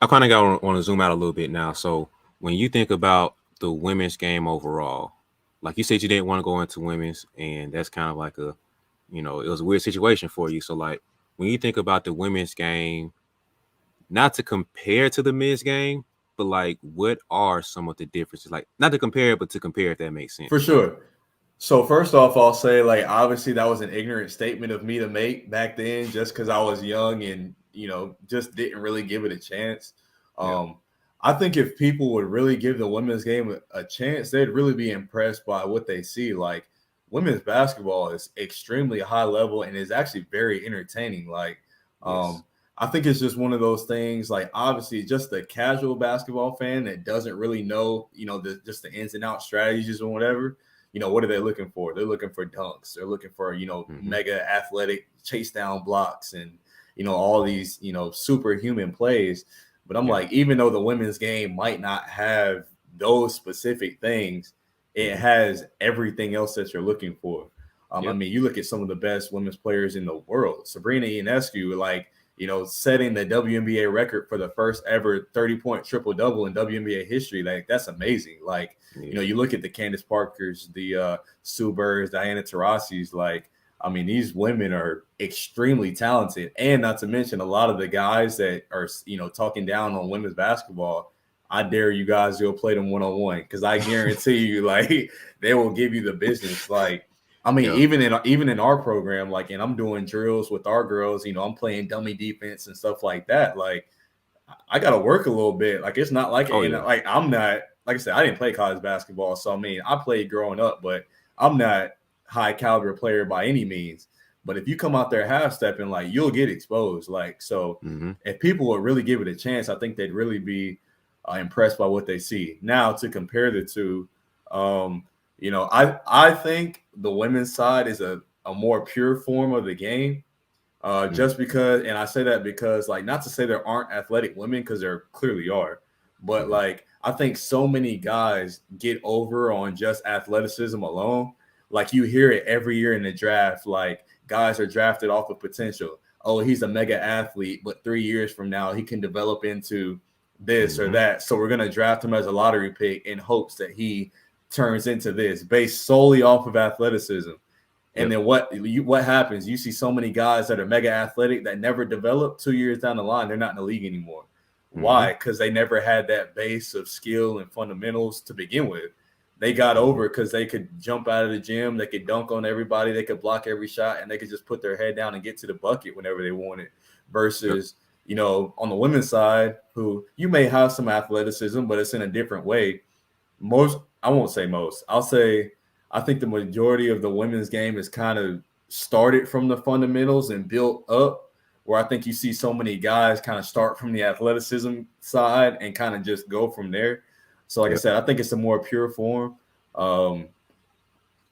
I kind of want to zoom out a little bit now. So when you think about the women's game overall, like you said, you didn't want to go into women's, and that's kind of like a, it was a weird situation for you. So like when you think about the women's game, not to compare to the men's game, but like what are some of the differences? Like not to compare, but to compare, if that makes For sense. Like, sure. So first off, I'll say like obviously that was an ignorant statement of me to make back then, just because I was young and just didn't really give it a chance. yeah, Um, I think if people would really give the women's game a chance, they'd really be impressed by what they see. Like women's basketball is extremely high level and is actually very entertaining. Like, yes, um, I think it's just one of those things. Like obviously, just the casual basketball fan that doesn't really know, just the ins and outs strategies or whatever. What are they looking for? They're looking for dunks. They're looking for, mm-hmm. mega athletic chase down blocks and, all these, superhuman plays. But I'm Yeah, like, even though the women's game might not have those specific things, it mm-hmm. has everything else that you're looking for. I Yep, mean, you look at some of the best women's players in the world. Sabrina Ionescu, like, setting the WNBA record for the first ever 30-point triple double in WNBA history. Like, that's amazing. Like, yeah, you look at the Candace Parkers, the Sue Birds, Diana Taurasi's, like, I mean, these women are extremely talented. And not to mention a lot of the guys that are, talking down on women's basketball. I dare you guys to go play them one-on-one because I guarantee you, like, they will give you the business. Like, I mean, yeah. even in our program, like, and I'm doing drills with our girls, I'm playing dummy defense and stuff like that. Like, I got to work a little bit. Like, it's not like, Oh and yeah, like, I'm not, like I said, I didn't play college basketball. So, I mean, I played growing up, but I'm not high caliber player by any means. But if you come out there half stepping, like, you'll get exposed. Like, so mm-hmm. if people would really give it a chance, I think they'd really be impressed by what they see. Now, to compare the two, um, I think the women's side is a more pure form of the game Mm-hmm. just because, and I say that because, like, not to say there aren't athletic women because there clearly are, but Mm-hmm. like, I think so many guys get over on just athleticism alone. Like, you hear it every year in the draft, like, guys are drafted off of potential. Oh, he's a mega athlete, but 3 years from now, he can develop into this or Mm-hmm. that. So we're going to draft him as a lottery pick in hopes that he turns into this based solely off of athleticism. And Yep. then what happens? You see so many guys that are mega athletic that never develop. 2 years down the line, they're not in the league anymore. Mm-hmm. Why? Because they never had that base of skill and fundamentals to begin with. They got Mm-hmm. over because they could jump out of the gym, they could dunk on everybody, they could block every shot, and they could just put their head down and get to the bucket whenever they wanted. Yep. Versus, on the women's side, who you may have some athleticism, but it's in a different way. Most, I won't say most, I'll say I think the majority of the women's game is kind of started from the fundamentals and built up, where I think you see so many guys kind of start from the athleticism side and kind of just go from there. So like I Yep. said, I think it's a more pure form. um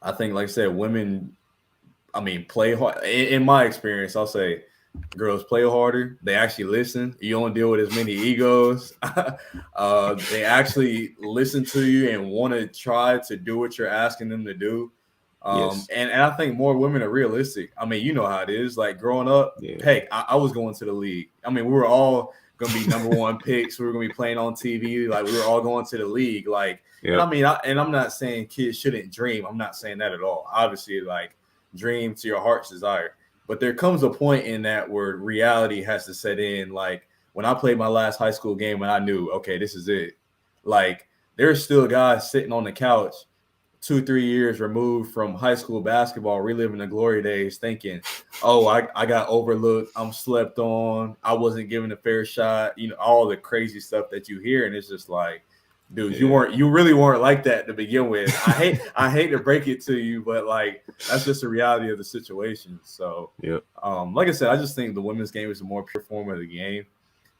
I think, like I said, women, I mean, play hard. In my experience, I'll say girls play harder. They actually listen. You don't deal with as many egos. They actually listen to you and want to try to do what you're asking them to do. Yes. And I think more women are realistic. I mean, you know how it is. Like growing up, Yeah. heck, I was going to the league. I mean, we were all gonna be number one picks. We were gonna be playing on TV. Like we were all going to the league. Like, and I Yep. mean, and I'm not saying kids shouldn't dream. I'm not saying that at all. Obviously, like dream to your heart's desire. But there comes a point in that where reality has to set in. Like when I played my last high school game and I knew, okay, this is it. Like there's still guys sitting on the couch 2, 3 years removed from high school basketball, reliving the glory days, thinking, oh, I got overlooked. I'm slept on. I wasn't given a fair shot. All the crazy stuff that you hear. And it's just like, dude, Yeah. you really weren't like that to begin with. I hate to break it to you, but like that's just the reality of the situation. So, Yep. like I said, I just think the women's game is a more pure form of the game,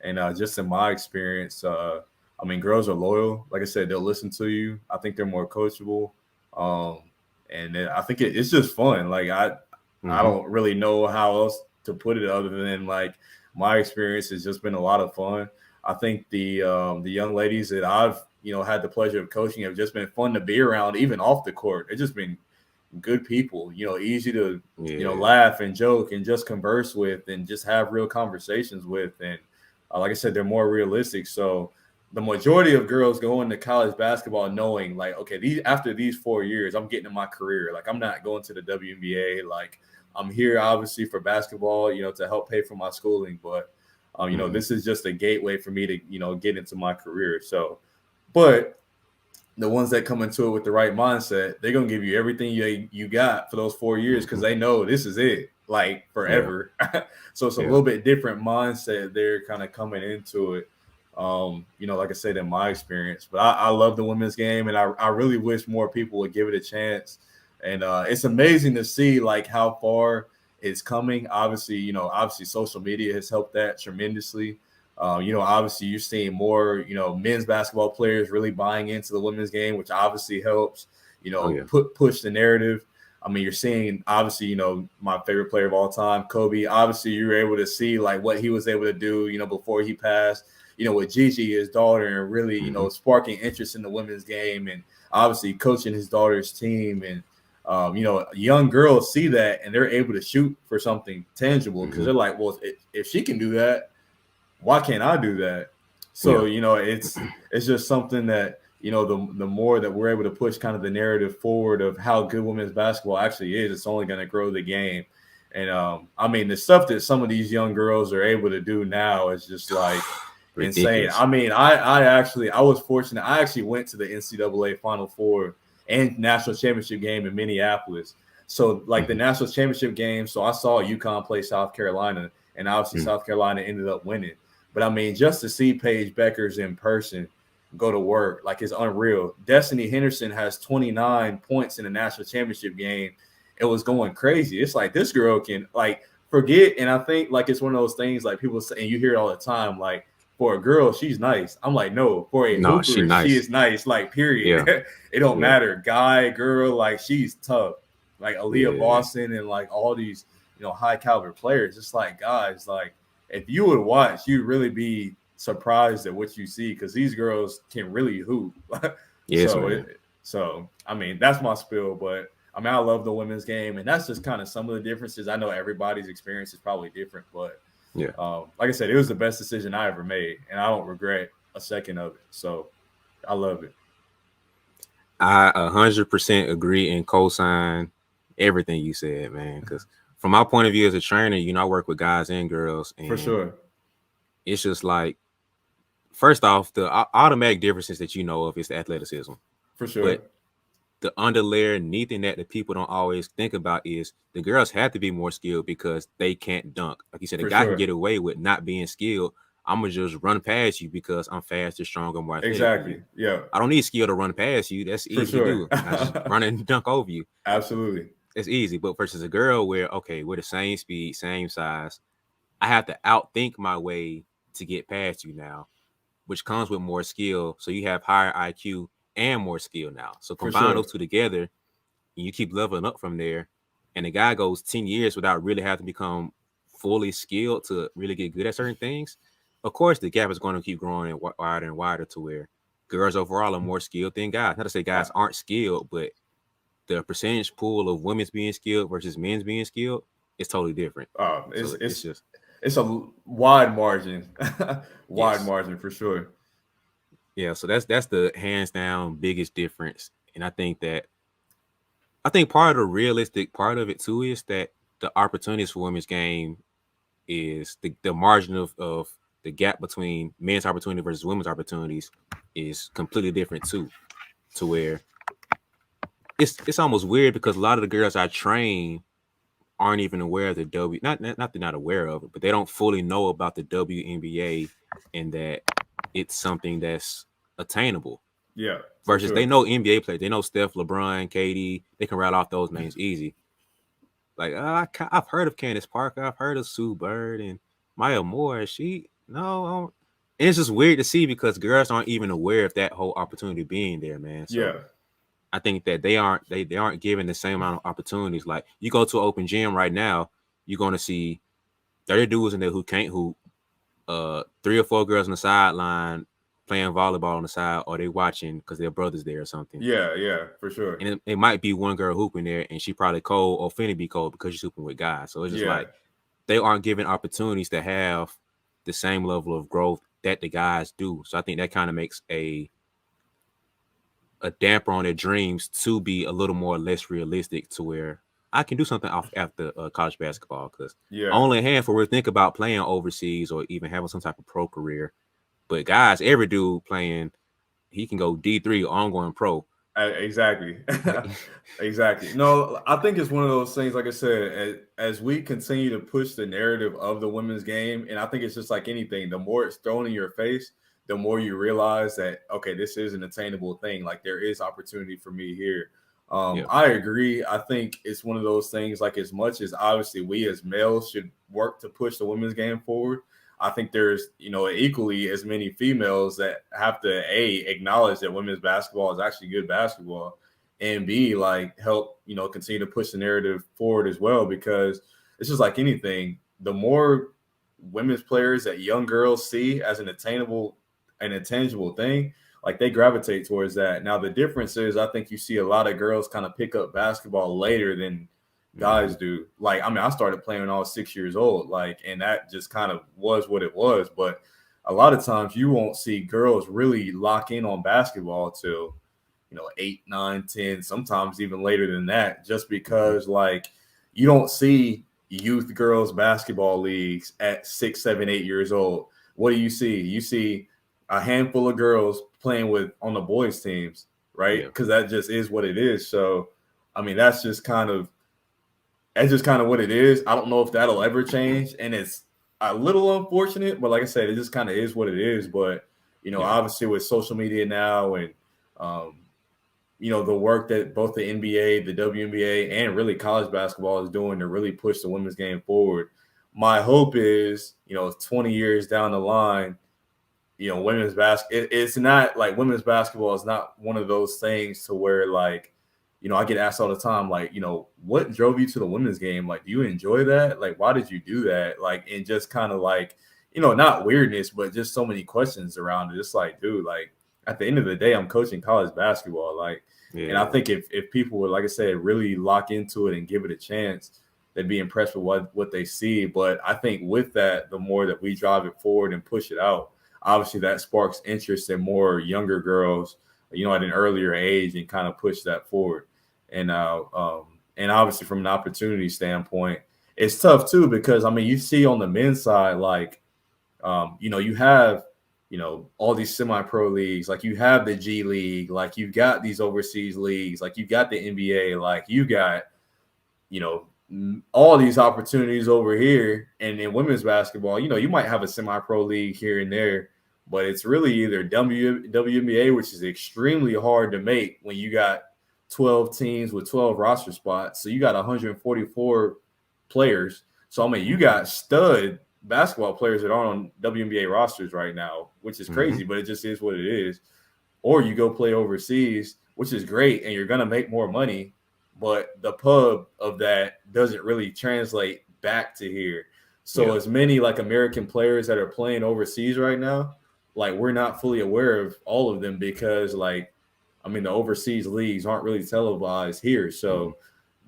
and just in my experience, I mean, girls are loyal. Like I said, they'll listen to you. I think they're more coachable, um, and I think it's just fun. Like I Mm-hmm. don't really know how else to put it other than like my experience has just been a lot of fun. I think the young ladies that I've had the pleasure of coaching have just been fun to be around, even off the court. It's just been good people, easy to Yeah. laugh and joke and just converse with and just have real conversations with. And like I said, they're more realistic. So the majority of girls go into college basketball knowing like, okay, these after these 4 years, I'm getting in my career. Like I'm not going to the WNBA. Like I'm here obviously for basketball, to help pay for my schooling, but this is just a gateway for me to, get into my career. So, but the ones that come into it with the right mindset, they're gonna give you everything you got for those 4 years because they know this is it, like Yeah. forever. So it's a Yeah. little bit different mindset they're kind of coming into it. Like I said, in my experience, but I love the women's game, and I really wish more people would give it a chance. And it's amazing to see like how far it's coming. Obviously social media has helped that tremendously. Obviously you're seeing more, men's basketball players really buying into the women's game, which obviously helps, Oh yeah. push the narrative. I mean, you're seeing obviously, my favorite player of all time, Kobe. Obviously, you're able to see like what he was able to do, before he passed, with Gigi, his daughter, and really, sparking interest in the women's game, and obviously coaching his daughter's team. And young girls see that and they're able to shoot for something tangible because they're like, well, if she can do that, why can't I do that? So, Yeah. it's just something that, the more that we're able to push kind of the narrative forward of how good women's basketball actually is, it's only going to grow the game. And I mean, the stuff that some of these young girls are able to do now is just like insane. Ridiculous. I mean, I was fortunate. I actually went to the NCAA Final Four and national championship game in Minneapolis. So like the national championship game, so I saw UConn play South Carolina, and obviously South Carolina ended up winning. But I mean, just to see Paige Beckers in person go to work, like it's unreal. Destiny Henderson has 29 points in the national championship game. It was going crazy. It's like this girl can like forget. And I think like it's one of those things like people say, and you hear it all the time, like for a girl, she's nice. I'm like, no, for a No, she hooper, she nice. is nice. Like, period. Yeah. It don't Yeah. matter. Guy, girl, like she's tough. Like Aaliyah Yeah. Boston and like all these, high caliber players. It's like guys, like if you would watch, you'd really be surprised at what you see because these girls can really hoop. Yes, so, man. I mean, that's my spill. But I mean, I love the women's game, and that's just kind of some of the differences. I know everybody's experience is probably different, but Yeah. like I said, it was the best decision I ever made, and I don't regret a second of it. So, I love it. I 100% agree and co-sign everything you said, man. Because from my point of view as a trainer, I work with guys and girls, For and sure. it's just like, first off, the automatic differences that you know of is the athleticism, For sure. but the underlayer neath that people don't always think about is the girls have to be more skilled because they can't dunk. Like you said, a For guy can sure. get away with not being skilled. I'm gonna just run past you because I'm faster, stronger, more athletic than you. Exactly. Yeah. I don't need skill to run past you. That's For easy to sure. do. I just run and dunk over you. Absolutely. It's easy. But versus a girl where, okay, we're the same speed, same size, I have to outthink my way to get past you now, which comes with more skill. So you have higher IQ and more skill now. So For combine sure. those two together, and you keep leveling up from there. And the guy goes 10 years without really having to become fully skilled to really get good at certain things. Of course, the gap is going to keep growing and wider and wider to where girls overall are more skilled than guys. Not to say guys aren't skilled, but the percentage pool of women's being skilled versus men's being skilled is totally different. It's So it's it's just, it's a wide margin, wide yes. margin for sure. Yeah, so that's the hands down biggest difference. And I think part of the realistic part of it too is that the opportunities for women's game is the margin of the gap between men's opportunity versus women's opportunities is completely different too. To where it's almost weird because a lot of the girls I train aren't even aware of the not they're not aware of it, but they don't fully know about the WNBA and that it's something that's attainable. Yeah, for Versus they sure. know NBA players, they know Steph, LeBron, KD, they can rattle off those names easy. Like I've heard of Candace Parker, I've heard of Sue Bird and Maya Moore. She no, I don't- and it's just weird to see because girls aren't even aware of that whole opportunity being there, man. So Yeah, I think that they aren't given the same amount of opportunities. Like you go to an open gym right now, you're gonna see 30 dudes in there who can't hoop, 3 or 4 girls on the sideline playing volleyball on the side, or they watching because their brother's there or something. yeah, for sure. And it might be one girl hooping there, and she probably cold or finna be cold because she's hooping with guys. So it's just Yeah, like they aren't given opportunities to have the same level of growth that the guys do. So I think that kind of makes a damper on their dreams to be a little more less realistic to where I can do something off after college basketball because Yeah. only a handful will think about playing overseas or even having some type of pro career. But guys, every dude playing, he can go D3 ongoing pro. Exactly. Exactly. No, I think it's one of those things, like I said, as we continue to push the narrative of the women's game, and I think it's just like anything, the more it's thrown in your face, the more you realize that, okay, this is an attainable thing. Like there is opportunity for me here. Yeah, I agree. I think it's one of those things, like as much as obviously we as males should work to push the women's game forward, I think there's, equally as many females that have to acknowledge that women's basketball is actually good basketball, and B, like help, continue to push the narrative forward as well, because it's just like anything, the more women's players that young girls see as an attainable and intangible thing, like they gravitate towards that. Now the difference is I think you see a lot of girls kind of pick up basketball later than guys do. Like, I mean, I started playing when I was 6 years old, like, and that just kind of was what it was. But a lot of times you won't see girls really lock in on basketball till, 8, 9, 10, sometimes even later than that, just because like you don't see youth girls basketball leagues at 6, 7, 8 years old. What do you see? You see a handful of girls playing with on the boys teams, right? yeah, Because that just is what it is. So, I mean, that's just kind of what it is. I don't know if that'll ever change, and it's a little unfortunate, but like I said, it just kind of is what it is. But yeah, obviously with social media now, and um, the work that both the NBA, the WNBA, and really college basketball is doing to really push the women's game forward. My hope is, 20 years down the line, women's it's not like women's basketball is not one of those things to where like, I get asked all the time, like, what drove you to the women's game? Like, do you enjoy that? Like, why did you do that? Like, and just kind of like, not weirdness, but just so many questions around it. It's like, dude, like at the end of the day, I'm coaching college basketball. Like, and I yeah, think if people would, like I said, really lock into it and give it a chance, they'd be impressed with what they see. But I think with that, the more that we drive it forward and push it out, obviously that sparks interest in more younger girls, at an earlier age, and kind of push that forward. And obviously from an opportunity standpoint, it's tough too, because I mean, you see on the men's side, like, you have, all these semi-pro leagues, like you have the G League, like you've got these overseas leagues, like you got the NBA, like you got, you know, all these opportunities over here. And in women's basketball, you might have a semi-pro league here and there, but it's really either WNBA, which is extremely hard to make when you got 12 teams with 12 roster spots. So you got 144 players. So, I mean, you got stud basketball players that aren't on WNBA rosters right now, which is crazy, but it just is what it is. Or you go play overseas, which is great, and you're going to make more money, but the pub of that doesn't really translate back to here. So yeah, as many like American players that are playing overseas right now, like we're not fully aware of all of them, because like, I mean, the overseas leagues aren't really televised here. mm-hmm. So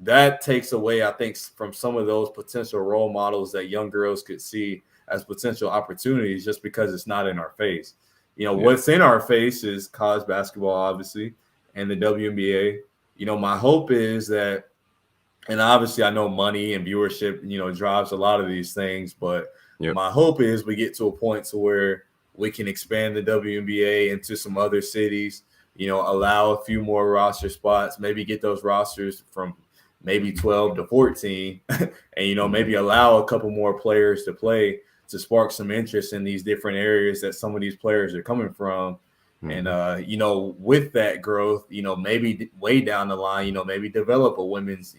that takes away, I think, from some of those potential role models that young girls could see as potential opportunities, just because it's not in our face. Yeah, What's in our face is college basketball, obviously, and the WNBA. My hope is that, and obviously I know money and viewership, drives a lot of these things, but yep, my hope is we get to a point to where we can expand the WNBA into some other cities, allow a few more roster spots, maybe get those rosters from maybe 12 to 14, and, mm-hmm. maybe allow a couple more players to play, to spark some interest in these different areas that some of these players are coming from. And, Mm-hmm. with that growth, maybe way down the line, maybe develop a women's,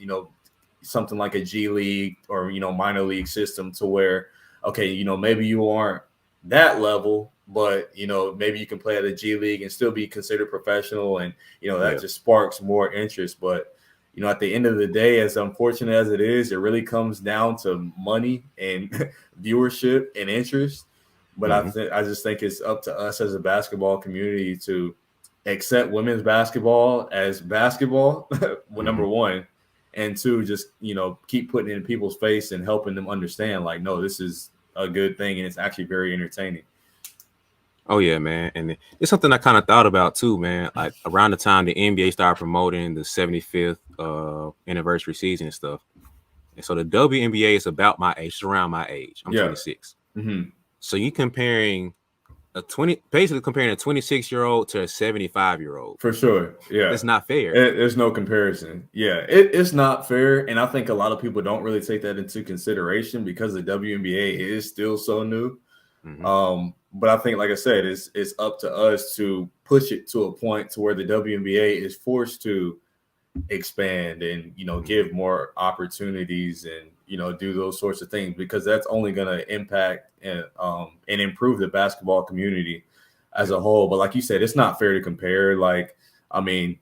something like a G League or, minor league system, to where, okay, maybe you aren't that level, but, maybe you can play at a G League and still be considered professional. And, that Yeah, just sparks more interest. But, at the end of the day, as unfortunate as it is, it really comes down to money and viewership and interest. But mm-hmm. I just think it's up to us as a basketball community to accept women's basketball as basketball, well, Mm-hmm. number one, and two, just keep putting it in people's face and helping them understand, like, no, this is a good thing, and it's actually very entertaining. Oh yeah, man, and it's something I kind of thought about too, man. Like around the time the NBA started promoting the 75th anniversary season and stuff, and so the WNBA is about my age, it's around my age. I'm Yeah. 26. Mm-hmm. So you comparing basically comparing a 26-year-old to a 75-year-old. For sure. Yeah. That's not fair. There's no comparison. Yeah, it's not fair. And I think a lot of people don't really take that into consideration because the WNBA is still so new. Mm-hmm. But I think, like I said, it's up to us to push it to a point to where the WNBA is forced to expand and, give more opportunities and, do those sorts of things, because that's only going to impact and improve the basketball community as a whole. But like you said, it's not fair to compare. Like, I mean,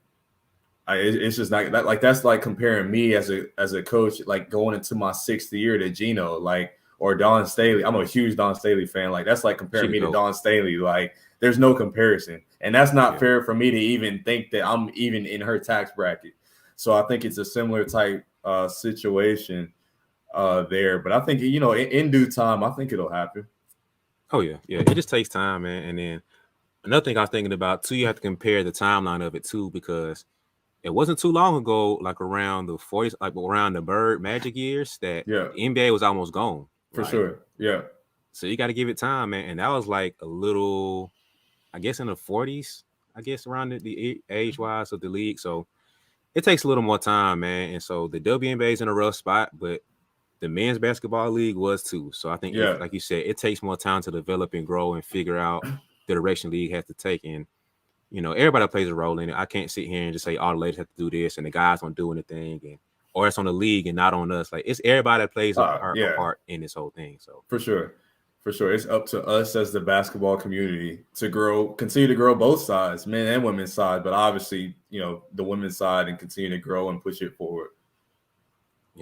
it's just not that, like, that's like comparing me as a coach, like going into my 6th year to Gino, like, or Dawn Staley. I'm a huge Dawn Staley fan. Like, that's like comparing me to Dawn Staley. Like, there's no comparison. And that's not fair for me to even think that I'm even in her tax bracket. So I think it's a similar type situation there. But I think, in due time, I think it'll happen. Oh yeah. It just takes time, man. And then another thing I was thinking about too, you have to compare the timeline of it too, because it wasn't too long ago, like around the 40s, like around the Bird Magic years, that the NBA was almost gone. For sure. Yeah. So you got to give it time, man. And that was like a little, I guess, in the 40s, I guess, around the age wise of the league. So it takes a little more time, man. And so the WNBA is in a rough spot, but the men's basketball league was too. So I think, like you said, it takes more time to develop and grow and figure out the direction the league has to take. And, everybody plays a role in it. I can't sit here and just say all the ladies have to do this and the guys don't do anything, or it's on the league and not on us. Like, it's everybody that plays a part in this whole thing. So for sure. It's up to us as the basketball community to continue to grow both sides, men and women's side, but obviously, the women's side, and continue to grow and push it forward.